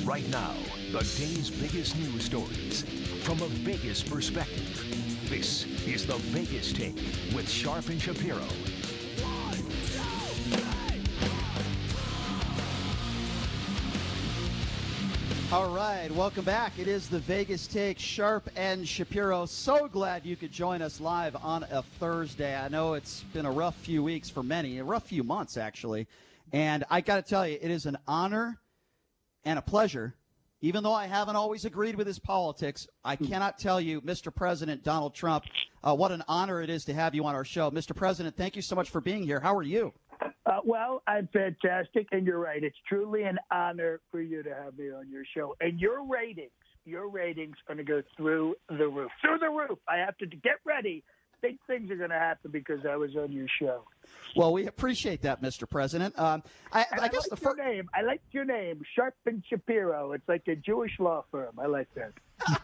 Right now, the day's biggest news stories from a Vegas perspective. This is the Vegas Take with Sharp and Shapiro. All right, welcome back. It is the Vegas Take, Sharp and Shapiro. So glad you could join us live on a Thursday. I know it's been a rough few weeks for many, a rough few months, actually. And I got to tell you, it is an honor and a pleasure. Even though I haven't always agreed with his politics, I cannot tell you, Mr. President Donald Trump, what an honor it is to have you on our show. Mr. President, thank you so much for being here. How are you? Well, I'm fantastic, and you're right. It's truly an honor for you to have me on your show. And your ratings are going to go through the roof. Through the roof. I have to get ready. Big things are going to happen because I was on your show. Well, we appreciate that, Mr. President. I guess your name. I like your name, Sharp and Shapiro. It's like a Jewish law firm. I like that.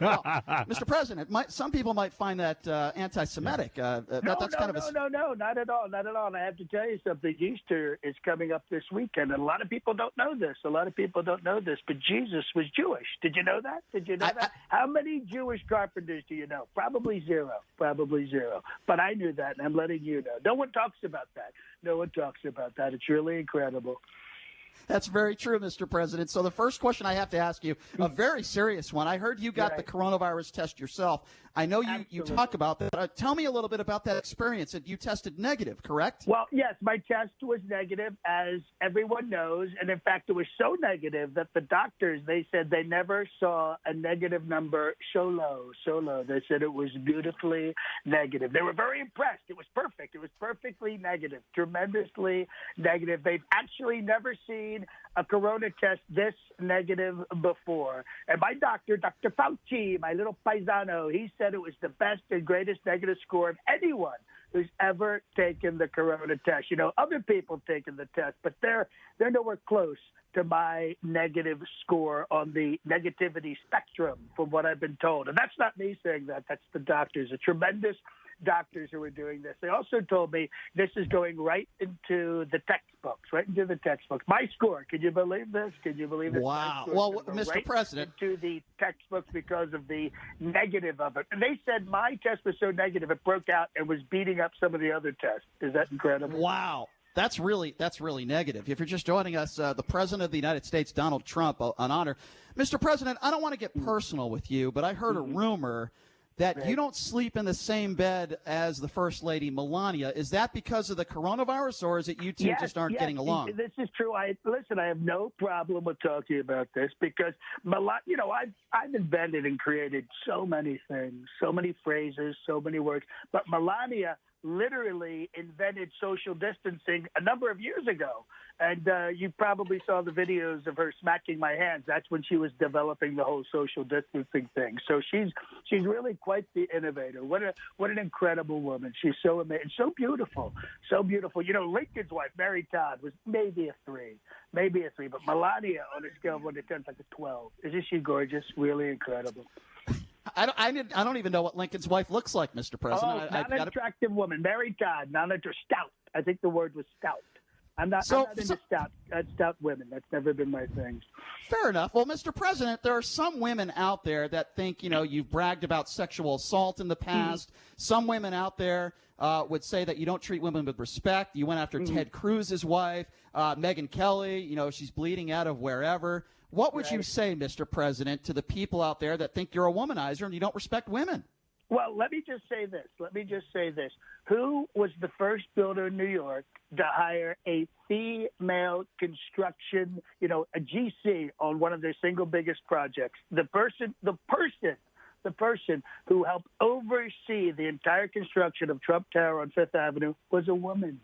Well, Mr. President, some people might find that anti-Semitic. No, not at all. Not at all. And I have to tell you something. Easter is coming up this weekend, and a lot of people don't know this. But Jesus was Jewish. Did you know that? That? How many Jewish carpenters do you know? Probably zero. But I knew that, and I'm letting you know. No one talks about that. It's really incredible. That's very true, Mr. President. So the first question I have to ask you, a very serious one. I heard you got the coronavirus test yourself. I know you talk about that. Tell me a little bit about that experience. You tested negative, correct? Well, yes, my test was negative, as everyone knows. And, in fact, it was so negative that the doctors, they said they never saw a negative number so low. They said it was beautifully negative. They were very impressed. It was perfect. It was perfectly negative, tremendously negative. They've actually never seen a corona test this negative before. And my doctor, Dr. Fauci, my little paisano, he said it was the best and greatest negative score of anyone who's ever taken the corona test. You know, other people have taken the test, but they're nowhere close to my negative score on the negativity spectrum, from what I've been told. And that's not me saying that. That's the doctors, the tremendous doctors who are doing this. They also told me this is going right into the textbooks, My score, can you believe this? Wow. Well, Mr. President. Into the textbooks because of the negative of it. And they said my test was so negative it broke out and was beating up some of the other tests. Is that incredible? Wow. That's really negative. If you're just joining us, the President of the United States, Donald Trump, an honor. Mr. President, I don't want to get personal with you, but I heard a rumor that you don't sleep in the same bed as the First Lady, Melania. Is that because of the coronavirus, or is it you two just aren't getting along? This is true. I have no problem with talking about this because, I've invented and created so many things, so many phrases, so many words. But Melania literally invented social distancing a number of years ago. And you probably saw the videos of her smacking my hands. That's when she was developing the whole social distancing thing. So she's really quite the innovator. What an incredible woman. She's so amazing, so beautiful. You know, Lincoln's wife, Mary Todd, was maybe a 3. But Melania, on a scale of 1 to 10, is like a 12. Isn't she gorgeous? Really incredible. I don't even know what Lincoln's wife looks like, Mr. President. Not an attractive woman. Mary Todd, stout. I think the word was stout. I'm not into stout women. That's never been my thing. Fair enough. Well, Mr. President, there are some women out there that think, you've bragged about sexual assault in the past. Some women out there would say that you don't treat women with respect. You went after Ted Cruz's wife, Megyn Kelly. She's bleeding out of wherever. What would you say, Mr. President, to the people out there that think you're a womanizer and you don't respect women? Well, let me just say this. Who was the first builder in New York to hire a female construction, a GC on one of their single biggest projects? The person who helped oversee the entire construction of Trump Tower on Fifth Avenue was a woman.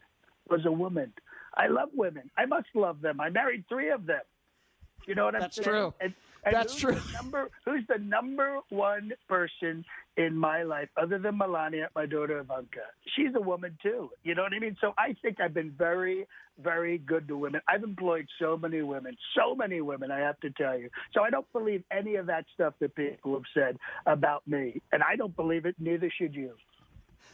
I love women. I must love them. I married 3 of them. You know what I'm saying? True. And That's true. Who's the number one person in my life other than Melania, my daughter Ivanka? She's a woman too. You know what I mean? So I think I've been very, very good to women. I've employed so many women, I have to tell you. So I don't believe any of that stuff that people have said about me. And I don't believe it, neither should you.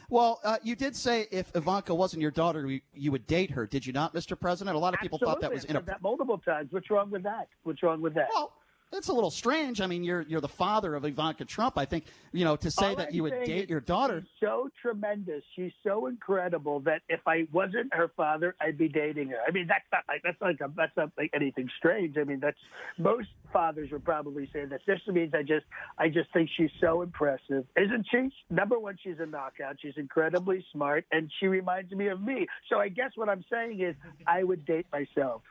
Well, you did say if Ivanka wasn't your daughter, you would date her. Did you not, Mr. President? A lot of people thought that was inappropriate. That multiple times. What's wrong with that? Well, it's a little strange. I mean, you're the father of Ivanka Trump. I think, to say that you would date your daughter. She's so tremendous. She's so incredible that if I wasn't her father, I'd be dating her. I mean, that's not like anything strange. I mean, that's most fathers would probably say that. This means I just think she's so impressive, isn't she? Number one, she's a knockout. She's incredibly smart, and she reminds me of me. So I guess what I'm saying is I would date myself.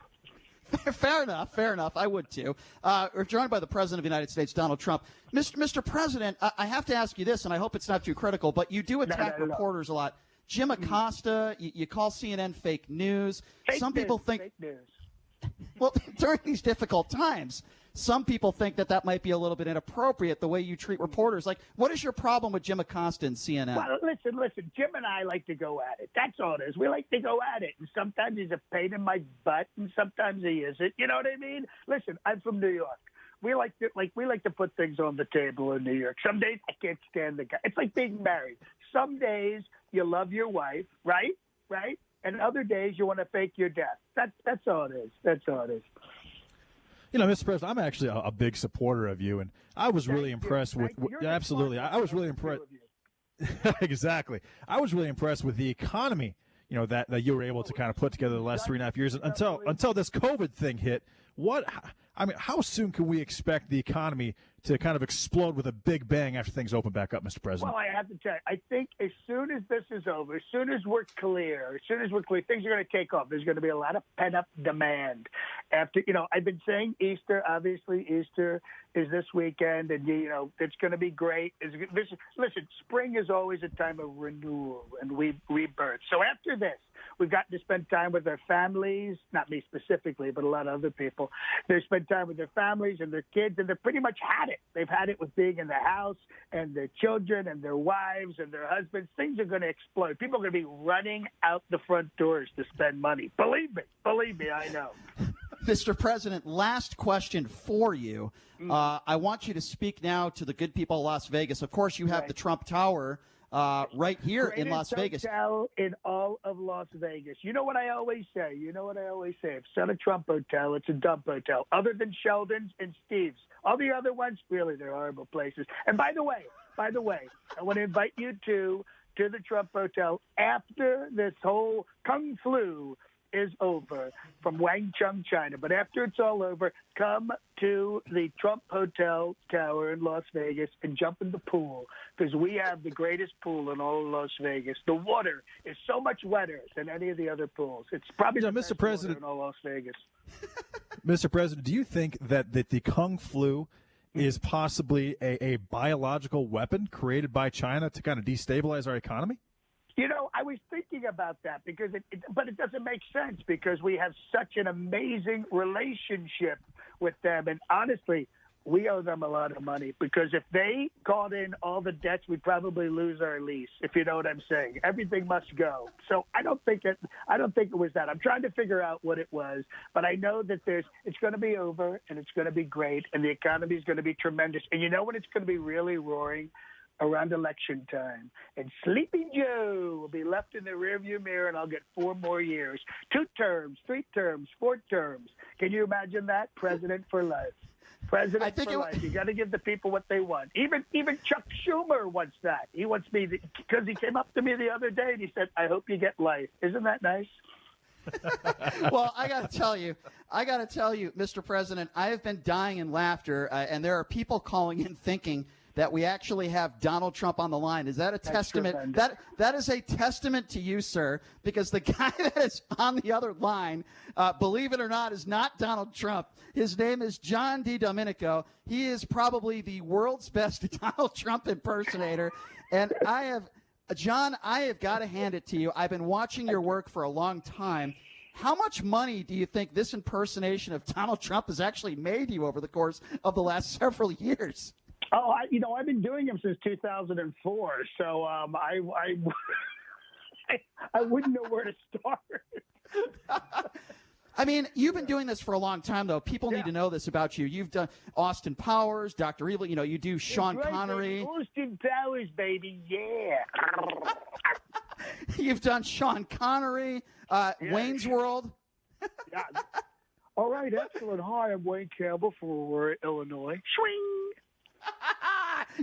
Fair enough. I would too. We're joined by the President of the United States, Donald Trump. Mr. President, I have to ask you this, and I hope it's not too critical, but you do attack reporters a lot. Jim Acosta, you call CNN fake news. Some people think fake news. Well, during these difficult times, some people think that might be a little bit inappropriate, the way you treat reporters. Like, what is your problem with Jim Acosta and CNN? Well, listen. Jim and I like to go at it. That's all it is. We like to go at it. And sometimes he's a pain in my butt, and sometimes he isn't. You know what I mean? Listen, I'm from New York. We like to put things on the table in New York. Some days I can't stand the guy. It's like being married. Some days you love your wife, right? And other days you want to fake your death. That's all it is. That's all it is. Mr. President, I'm actually a big supporter of you, and I was really impressed with. Yeah, absolutely, I was really impressed. Exactly, I was really impressed with the economy. That you were able to kind of put together the last 3.5 years until this COVID thing hit. How soon can we expect the economy to kind of explode with a big bang after things open back up, Mr. President? Well, I have to tell you, I think as soon as this is over, as soon as we're clear, things are going to take off. There's going to be a lot of pent-up demand. After, I've been saying Easter, obviously Easter is this weekend, and, it's going to be great. Listen, spring is always a time of renewal and rebirth. So after this, we've gotten to spend time with our families, not me specifically, but a lot of other people. They spend time with their families and their kids, and they've pretty much had it. They've had it with being in the house and their children and their wives and their husbands. Things are going to explode. People are going to be running out the front doors to spend money. Believe me, I know. Mr. President, last question for you. I want you to speak now to the good people of Las Vegas. Of course, you have the Trump Tower right here in Las Vegas. Hotel in all of Las Vegas. You know what I always say? If it's not a Trump hotel, it's a dump hotel. Other than Sheldon's and Steve's. All the other ones, really, they're horrible places. And by the way, I want to invite you to the Trump Hotel after this whole Kung Flu is over from Wangchung, China. But after it's all over, come to the Trump Hotel Tower in Las Vegas and jump in the pool, because we have the greatest pool in all of Las Vegas. The water is so much wetter than any of the other pools. It's probably the best water in all Las Vegas. Mr. President, do you think that the Kung Flu is possibly a biological weapon created by China to kind of destabilize our economy? I was thinking about that because but it doesn't make sense because we have such an amazing relationship with them. And honestly, we owe them a lot of money because if they called in all the debts, we'd probably lose our lease, if you know what I'm saying. Everything must go. So I don't think it was that. I'm trying to figure out what it was, but I know that it's going to be over and it's going to be great and the economy is going to be tremendous. And you know when it's going to be really roaring? Around election time. And Sleepy Joe will be left in the rearview mirror, and I'll get 4 more years. 2 terms, 3 terms, 4 terms. Can you imagine that? President for life. President for life. You got to give the people what they want. Even Chuck Schumer wants that. He wants me because he came up to me the other day and he said, I hope you get life. Isn't that nice? Well, I got to tell you, Mr. President, I have been dying in laughter, and there are people calling in thinking that we actually have Donald Trump on the line. Is that a testament? That is a testament to you, sir, because the guy that is on the other line, believe it or not, is not Donald Trump. His name is John Di Domenico. He is probably the world's best Donald Trump impersonator. And John, I have got to hand it to you. I've been watching your work for a long time. How much money do you think this impersonation of Donald Trump has actually made you over the course of the last several years? Oh, I've been doing him since 2004, so I wouldn't know where to start. I mean, you've been doing this for a long time, though. People need to know this about you. You've done Austin Powers, Dr. Evil. You do Sean Connery. Austin Powers, baby, yeah. You've done Sean Connery, Wayne's World. Yeah. All right, excellent. Hi, I'm Wayne Campbell from Aurora, Illinois. Swing!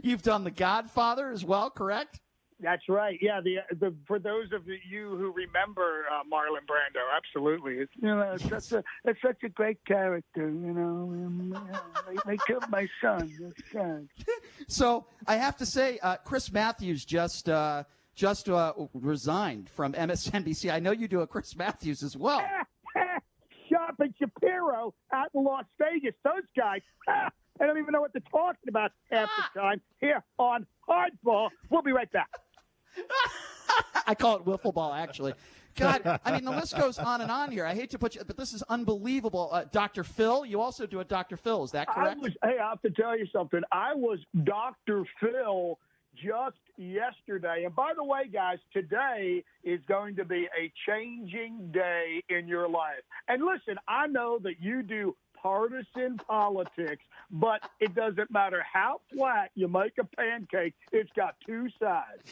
You've done The Godfather as well, correct? That's right. Yeah, the for those of you who remember Marlon Brando, absolutely. It's such a great character. They killed my son. So I have to say, Chris Matthews just resigned from MSNBC. I know you do a Chris Matthews as well. Sharp and Shapiro out in Las Vegas. Those guys, I don't even know what they're talking about half the time here on Hardball. We'll be right back. I call it wiffle ball, actually. God, I mean, the list goes on and on here. I hate to put you, but this is unbelievable. Dr. Phil, you also do a Dr. Phil. Is that correct? Hey, I have to tell you something. I was Dr. Phil just yesterday. And by the way, guys, today is going to be a changing day in your life. And listen, I know that you do partisan politics, but it doesn't matter how flat you make a pancake, it's got two sides.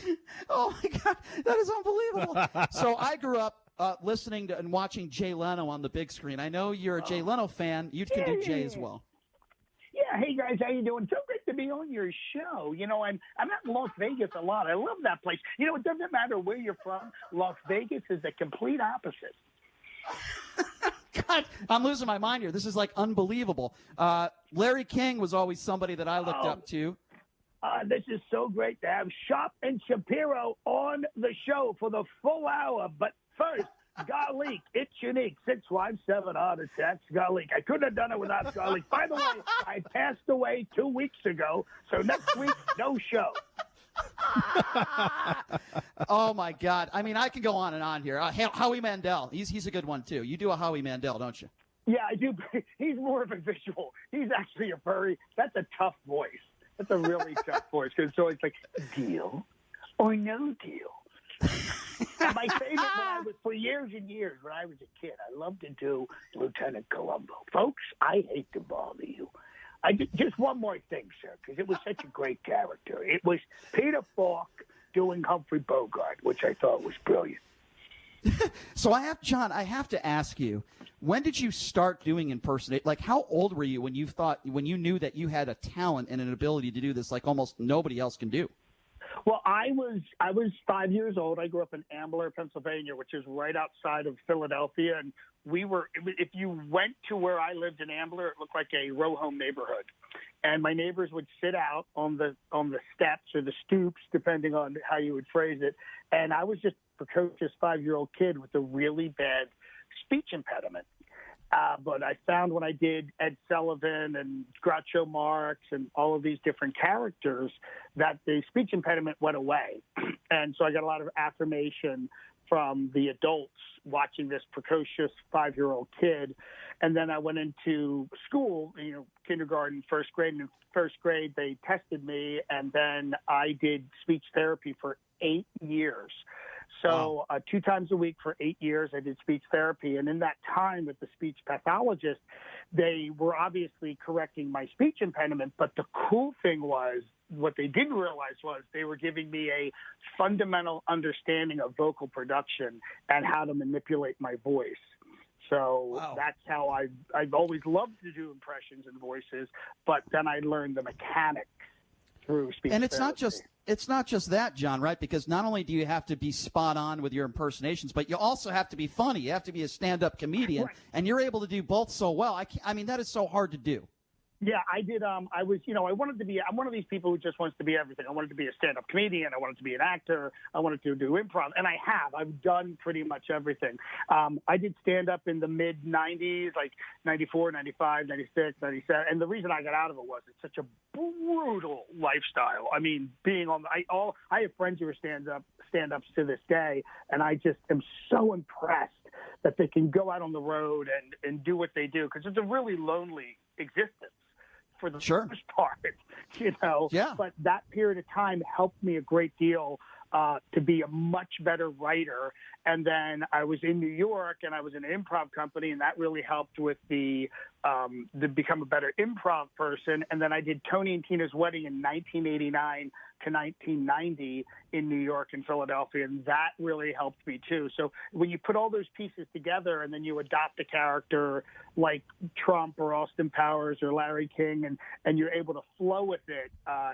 Oh, my God. That is unbelievable. So I grew up listening to and watching Jay Leno on the big screen. I know you're a Jay Leno fan. You can do Jay as well. Yeah, hey, guys, how you doing? So great to be on your show. I'm at Las Vegas a lot. I love that place. It doesn't matter where you're from. Las Vegas is the complete opposite. God, I'm losing my mind here. This is, like, unbelievable. Larry King was always somebody that I looked up to. This is so great to have Shop and Shapiro on the show for the full hour. But first, Garlic, it's unique. 657 heart attacks. Garlic. I couldn't have done it without Garlic. By the way, I passed away 2 weeks ago, so next week, no show. Oh, my God. I mean, I can go on and on here. Howie Mandel. He's a good one, too. You do a Howie Mandel, don't you? Yeah, I do. He's more of a visual. He's actually that's a tough voice. That's a really tough voice because it's always like, deal or no deal. My favorite for years and years when I was a kid, I loved to do Lieutenant Columbo. Folks, I hate to bother you. Just one more thing, sir, because it was such a great character. It was Peter Falk doing Humphrey Bogart, which I thought was brilliant. So I have to ask you, when did you start doing impersonate? Like, how old were you when you knew that you had a talent and an ability to do this like almost nobody else can do? Well, I was 5 years old. I grew up in Ambler, Pennsylvania, which is right outside of Philadelphia. And if you went to where I lived in Ambler, it looked like a row home neighborhood. And my neighbors would sit out on the steps or the stoops, depending on how you would phrase it. And I was just a precocious 5-year-old kid with a really bad speech impediment. But I found when I did Ed Sullivan and Groucho Marx and all of these different characters that the speech impediment went away. And so I got a lot of affirmation from the adults watching this precocious 5-year-old kid. And then I went into school, kindergarten, first grade. And in first grade, they tested me. And then I did speech therapy for 8 years. So 2 times a week for 8 years, I did speech therapy. And in that time with the speech pathologist, they were obviously correcting my speech impediment. But the cool thing was, what they didn't realize was they were giving me a fundamental understanding of vocal production and how to manipulate my voice. So That's how I've always loved to do impressions and voices. But then I learned the mechanics through speech therapy. And it's not just that, John, right? Because not only do you have to be spot on with your impersonations, but you also have to be funny. You have to be a stand-up comedian, right. And you're able to do both so well. I mean, that is so hard to do. Yeah, I did. I wanted to be. I'm one of these people who just wants to be everything. I wanted to be a stand-up comedian. I wanted to be an actor. I wanted to do improv, and I have. I've done pretty much everything. I did stand-up in the mid-'90s, like 94, 95, 96, 97. And the reason I got out of it was it's such a brutal lifestyle. I mean, being on. I have friends who are stand-ups to this day, and I just am so impressed that they can go out on the road and do what they do, because it's a really lonely existence for the most part, Yeah. But that period of time helped me a great deal to be a much better writer. And then I was in New York, and I was in an improv company, and that really helped with to become a better improv person. And then I did Tony and Tina's Wedding in 1989 to 1990 in New York and Philadelphia, and that really helped me too. So when you put all those pieces together and then you adopt a character like Trump or Austin Powers or Larry King, and you're able to flow with it,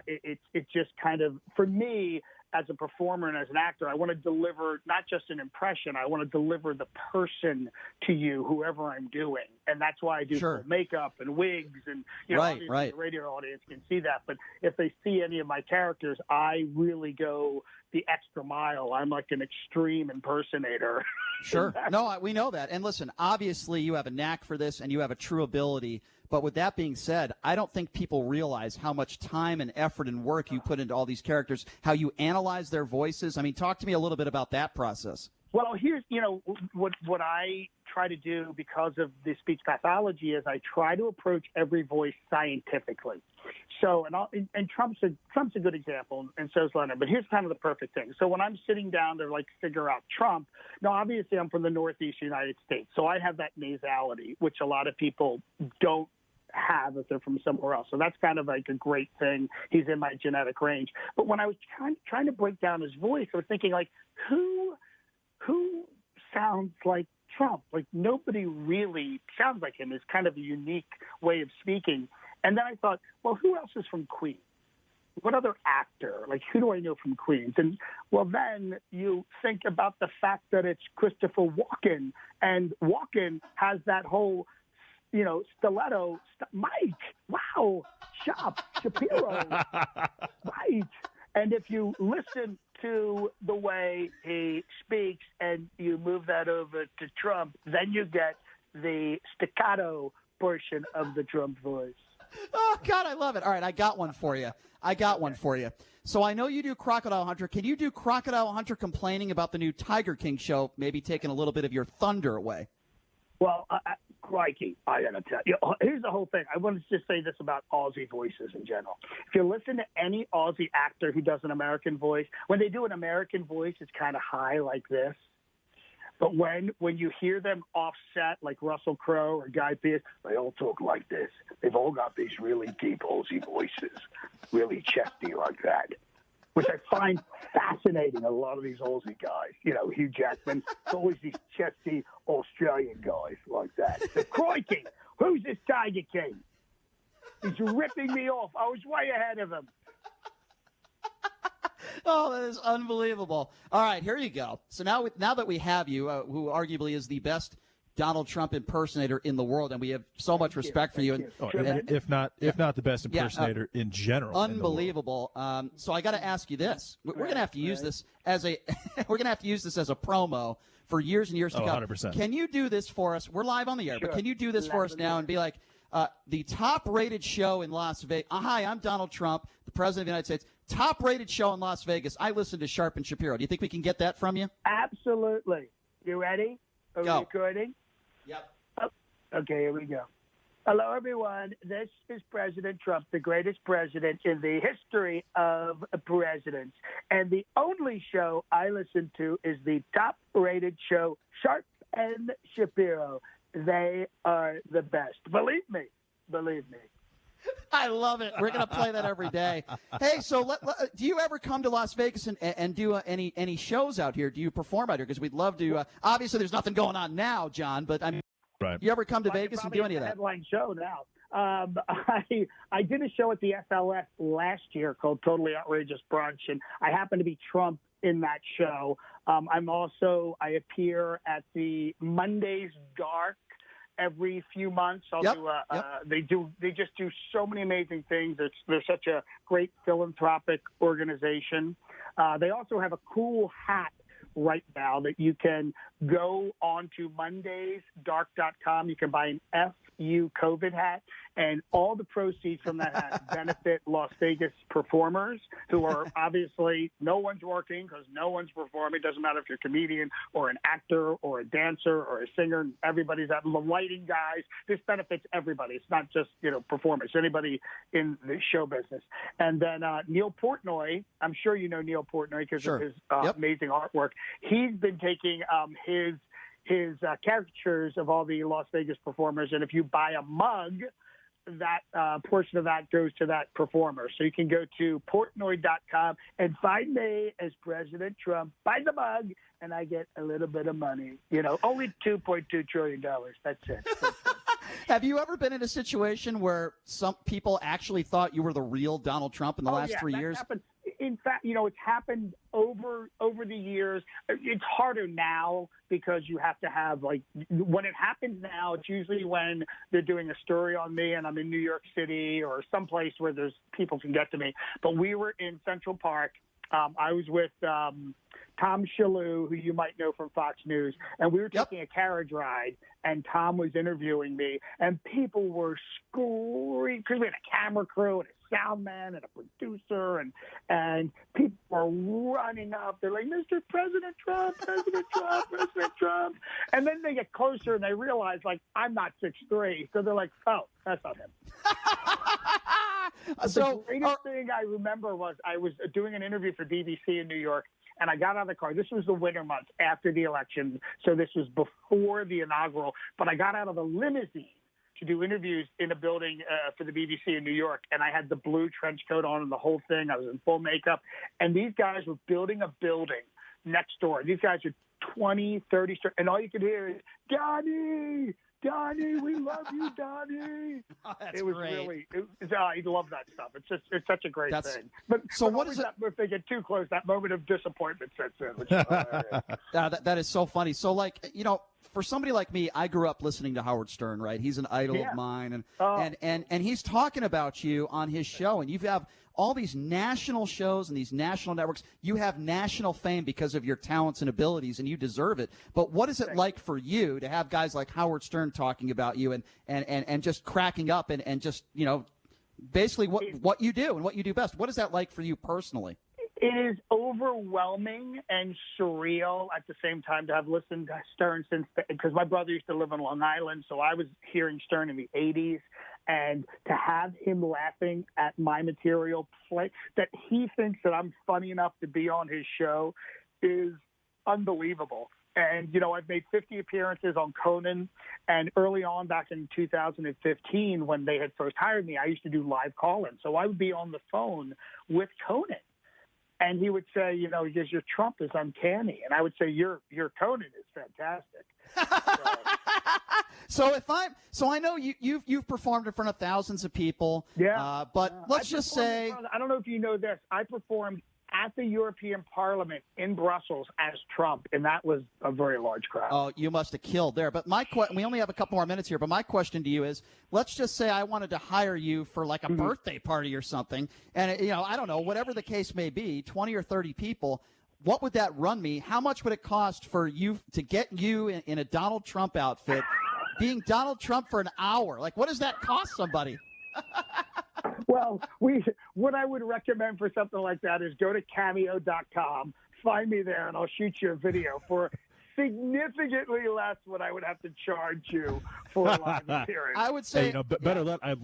it's just kind of, for me, as a performer and as an actor, I want to deliver not just an impression. I want to deliver the person to you, whoever I'm doing. And that's why I do full makeup and wigs. And, obviously the radio audience can see that. But if they see any of my characters, I really go the extra mile. I'm like an extreme impersonator. Sure. No, we know that. And listen, obviously you have a knack for this and you have a true ability. But with that being said, I don't think people realize how much time and effort and work you put into all these characters, how you analyze their voices. I mean, talk to me a little bit about that process. Well, here's, what I try to do because of the speech pathology is I try to approach every voice scientifically. So, and Trump's a good example, and so is Leonard. But here's kind of the perfect thing. So when I'm sitting down to figure out Trump, now obviously I'm from the Northeast United States, so I have that nasality, which a lot of people don't have if they're from somewhere else. So that's kind of like a great thing. He's in my genetic range. But when I was trying to break down his voice, I was thinking who sounds like Trump? Like nobody really sounds like him. It's kind of a unique way of speaking. And then I thought, well, who else is from Queens? What other actor? Like, who do I know from Queens? And, well, then you think about the fact that it's Christopher Walken, and Walken has that whole, stiletto. Mike, wow, Shapiro, right. And if you listen to the way he speaks and you move that over to Trump, then you get the staccato portion of the Trump voice. Oh, God, I love it. All right, I got one for you. So I know you do Crocodile Hunter. Can you do Crocodile Hunter complaining about the new Tiger King show, maybe taking a little bit of your thunder away? Well, crikey, I got to tell you. Here's the whole thing. I want to just say this about Aussie voices in general. If you listen to any Aussie actor who does an American voice, when they do an American voice, it's kind of high like this. But when you hear them offset, like Russell Crowe or Guy Pearce, they all talk like this. They've all got these really deep Aussie voices, really chesty like that, which I find fascinating. A lot of these Aussie guys, Hugh Jackman, it's always these chesty Australian guys like that. So, crikey, who's this Tiger King? He's ripping me off. I was way ahead of him. Oh, that is unbelievable. All right, here you go. So now that we have you, who arguably is the best Donald Trump impersonator in the world, and we have so much respect for you. And if not the best impersonator in general. Unbelievable. So I got to ask you this: we're going to have to use this as a promo for years and years to come. 100%. Can you do this for us? We're live on the air, but can you do this for us now and be like the top-rated show in Las Vegas? Hi, I'm Donald Trump, the President of the United States. Top-rated show in Las Vegas. I listen to Sharp and Shapiro. Do you think we can get that from you? Absolutely. You ready? Are we recording? Yep. Oh, okay, here we go. Hello, everyone. This is President Trump, the greatest president in the history of presidents. And the only show I listen to is the top-rated show, Sharp and Shapiro. They are the best. Believe me. I love it. We're going to play that every day. Hey, so do you ever come to Las Vegas and do any shows out here? Do you perform out here? Because we'd love to. Obviously, there's nothing going on now, John, but I mean, you ever come to Vegas and do any of that? Headline show now. I did a show at the FLS last year called Totally Outrageous Brunch, and I happen to be Trump in that show. I appear at the Mondays Dark every few months. They just do so many amazing things. They're such a great philanthropic organization. They also have a cool hat right now that you can go onto mondaysdark.com. You can buy an U COVID hat, and all the proceeds from that hat benefit Las Vegas performers who are obviously no one's working because no one's performing. It doesn't matter if you're a comedian or an actor or a dancer or a singer. Everybody's at the lighting guys. This benefits everybody. It's not just, performers, anybody in the show business. And then Neil Portnoy, I'm sure you know Neil Portnoy because of his amazing artwork. He's been taking his caricatures of all the Las Vegas performers, and if you buy a mug, that portion of that goes to that performer. So you can go to Portnoy.com and find me as President Trump, buy the mug, and I get a little bit of money. Only $2.2 trillion. That's it. Have you ever been in a situation where some people actually thought you were the real Donald Trump in the last 3 years? Happened. In fact, it's happened over the years. It's harder now because you have to have, when it happens now, it's usually when they're doing a story on me and I'm in New York City or someplace where there's people can get to me. But we were in Central Park. I was with Tom Shalhoub, who you might know from Fox News, and we were taking a carriage ride, and Tom was interviewing me, and people were screaming because we had a camera crew and a sound man and a producer, and people were running up. They're like, Mr. President Trump, President Trump, President Trump. And then they get closer and they realize, I'm not 6'3", so they're like, oh, that's not him. The greatest thing I remember was I was doing an interview for BBC in New York, and I got out of the car. This was the winter months after the election, so this was before the inaugural. But I got out of the limousine to do interviews in a building for the BBC in New York, and I had the blue trench coat on and the whole thing. I was in full makeup, and these guys were building a building next door. These guys are 20, 30, and all you could hear is, Donnie, we love you, Donnie. Oh, that's it was great. Really, I love that stuff. It's such a great thing. But what is that? If they get too close, that moment of disappointment sets in. Which is that is so funny. So, for somebody like me, I grew up listening to Howard Stern, right? He's an idol of mine, and he's talking about you on his show, and you have all these national shows and these national networks. You have national fame because of your talents and abilities, and you deserve it. But what is it like for you to have guys like Howard Stern talking about you and just cracking up and just, basically what you do and what you do best? What is that like for you personally? It is overwhelming and surreal at the same time to have listened to Stern because my brother used to live on Long Island, so I was hearing Stern in the 80s, and to have him laughing at my material, that he thinks that I'm funny enough to be on his show is unbelievable. And, I've made 50 appearances on Conan, and early on back in 2015 when they had first hired me, I used to do live call-in, so I would be on the phone with Conan. And he would say, your Trump is uncanny. And I would say, your Conan is fantastic. So I know you've performed in front of thousands of people. Yeah. But let's just say, I don't know if you know this. I performed at the European Parliament in Brussels as Trump, and that was a very large crowd. Oh, you must have killed there. But we only have a couple more minutes here, but my question to you is, let's just say I wanted to hire you for a birthday party or something, and, I don't know, whatever the case may be, 20 or 30 people, what would that run me? How much would it cost for you to get you in a Donald Trump outfit, being Donald Trump for an hour? What does that cost somebody? Well, what I would recommend for something like that is go to Cameo.com, find me there, and I'll shoot you a video for significantly less what I would have to charge you for a live appearance. I would say, better. I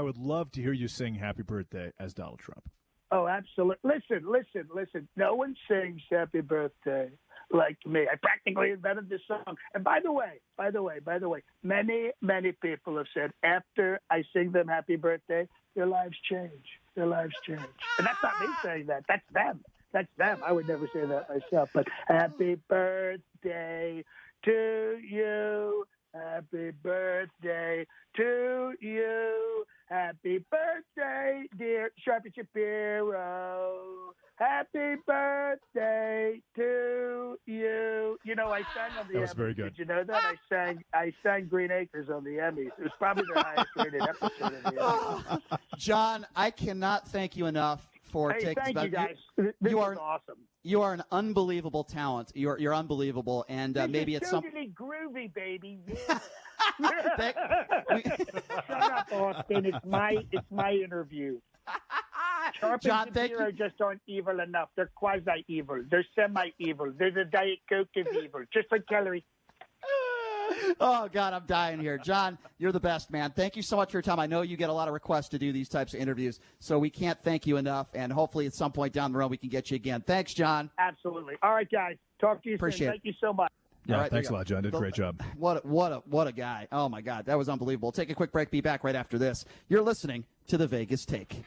would love to hear you sing "Happy Birthday" as Donald Trump. Oh, absolutely! Listen. No one sings "Happy Birthday" like me. I practically invented this song. And by the way, many people have said after I sing them "Happy Birthday," their lives change. And that's not me saying that. That's them. I would never say that myself. But happy birthday to you. Happy birthday to you. Happy birthday, dear Sharpie Shapiro. Happy birthday to you. I sang on the Emmys. That was very good. Did you know that? I sang Green Acres on the Emmys. It was probably the highest rated episode of the Emmys. John, I cannot thank you enough for taking thank you guys. This is awesome. You are an unbelievable talent. You're unbelievable, and maybe it's totally groovy, baby. Yeah. Shut up, Austin. It's my interview. Sharp John, and thank Shapiro you. just aren't evil enough. They're quasi-evil. They're semi-evil. There's a Diet Coke of evil, just like Hillary. Oh, God, I'm dying here. John, you're the best, man. Thank you so much for your time. I know you get a lot of requests to do these types of interviews, so we can't thank you enough, and hopefully at some point down the road we can get you again. Thanks, John. Absolutely. All right, guys. Talk to you Appreciate soon. it. Thank you so much. Yeah, All right, thanks a there you lot, John. Did a great job. What a guy. Oh, my God. That was unbelievable. Take a quick break. Be back right after this. You're listening to The Vegas Take.